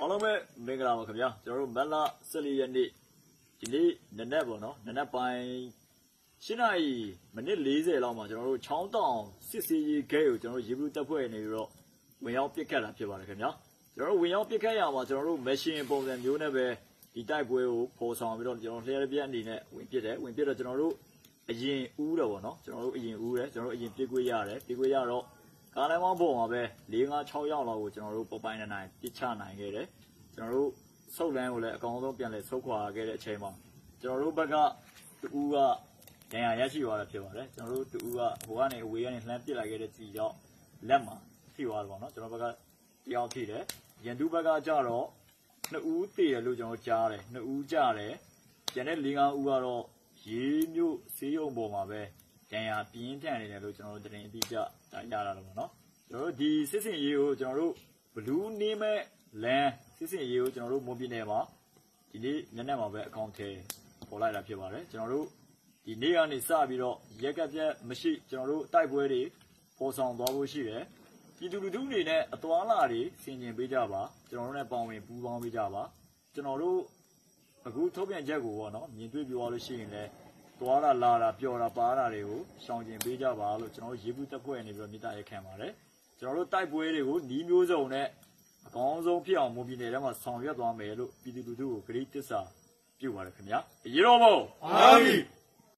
အားလုံးပဲမင်္ဂလာပါခင်ဗျာကျွန်တော်တို့မက်လာ14ရက်နေ့ဒီနေ့နနက်ပေါ့နော်နနက်ပိုင်း7နာရီမိနစ်40လောက်မှာကျွန်တော်တို့ချောင်းတောင်စစ်စေးရေးဂဲကိုကျွန်တော်တို့ရေဘူးတက်ဖွဲ့နေပြီးတော့ဝင်ရောက်ပစ်ခတ်လာဖြစ်ပါတယ်ခင်ဗျာကျွန်တော်တို့ဝင်ရောက်ပစ်ခတ်ရမှာကျွန်တော်တို့မရှင်ပုံစံမျိုးနဲ့ပဲဒီတိုက်ပွဲကိုပေါ်ဆောင်ပြီးတော့ကျွန်တော်လျှက်ပြက်အနေနဲ့ဝင်ပစ်တယ်ဝင်ပစ်တော့ကျွန်တော်တို့အရင်ဦးတယ်ပေါ့နော်ကျွန်တော်တို့အရင်ဦးတယ်ကျွန်တော်တို့အရင်ပြစ်ခွေးရတယ်ပြစ်ခွေးရတော့ကားလမ်းမောင်းပေါ်မှာပဲ4-5-6ရောက်လောက်ကိုကျွန်တော်တို့ပပိုင်နိုင်ပစ်ချနိုင်ခဲ့တယ်ကျွန်တော်တို့ဆုတ်လန်းကိုလည်းအကောင်ဆုံးပြန်လဲဆုတ်ခွာခဲ့တဲ့အချိန်မှာကျွန်တော်တို့ဘက်ကတူကဒဏ်ရာရရှိသွားတာဖြစ်ပါတယ်ကျွန်တော်တို့တူကဟိုကနေအဝေးကနေလှမ်းပစ်လိုက်ခဲ့တဲ့စီကြောင့်လက်မှာထိသွားတယ်ပေါ့နော်ကျွန်တော်ဘက်ကတယောက်ထိတယ်ရန်သူဘက်ကကြတော့2ဦးတည်တယ်လို့ကျွန်တော်ကြားတယ်2ဦးကြတယ်ကျန်တဲ့4-5ဦးကတော့ရေးမျိုးဆေးရုံပေါ်မှာပဲဒဏ်ရာပြင်းထန်နေတယ်လို့ကျွန်တော်တို့တင်အတိအကျရတာတော့ပေါ့နော်ကျွန်တော်တို့ဒီစစ်စင်ရေးကိုကျွန်တော်တို့ဘလူးနေမဲ့လမ်းစစ်စင်ရေးကိုကျွန်တော်တို့မွန်ပြည်နယ်မှာဒီနေ့ညနေမှာပဲအကောင့်ထဲပေါ်လိုက်တာဖြစ်ပါတယ်ကျွန်တော်တို့ဒီနေ့ကနေစပြီးတော့ရက်ကပြက်မရှိကျွန်တော်တို့တိုက်ပွဲတွေပေါ်ဆောင်သွားဖို့ရှိတယ်ပြည်သူလူထုတွေနဲ့အသွာလာတွေဆင်ခြင်ပေးကြပါကျွန်တော်တို့နဲ့ပေါင်းဝင်ပူးပေါင်းပေးကြပါကျွန်တော်တို့အခုထုတ်ပြန်ချက်ကိုပေါ့နော်မြင်တွေ့ပြောလို့ရှိရင်လည်းသွားတာလာတာပျော်တာပါတာတွေကိုရှောင်ကျင်ပေးကြပါလို့ကျွန်တော်တို့ရေဘူးတက်ဖွဲ့နေပြီးတော့မြစ်တာရက်ခံပါတယ်ကျွန်တော်တို့တိုက်ပွဲတွေကိုနီးမျိုးစုံနဲ့အကောင်းဆုံးဖြစ်အောင်မွန်ပြည်နယ်ထဲမှာဆောင်ရွက်သွားမယ်လို့ပြည်သူလူထုကိုဂရုတစ္ဆာပြုပါတယ်ခင်ဗျာရေတော်ဘုံပါပြီ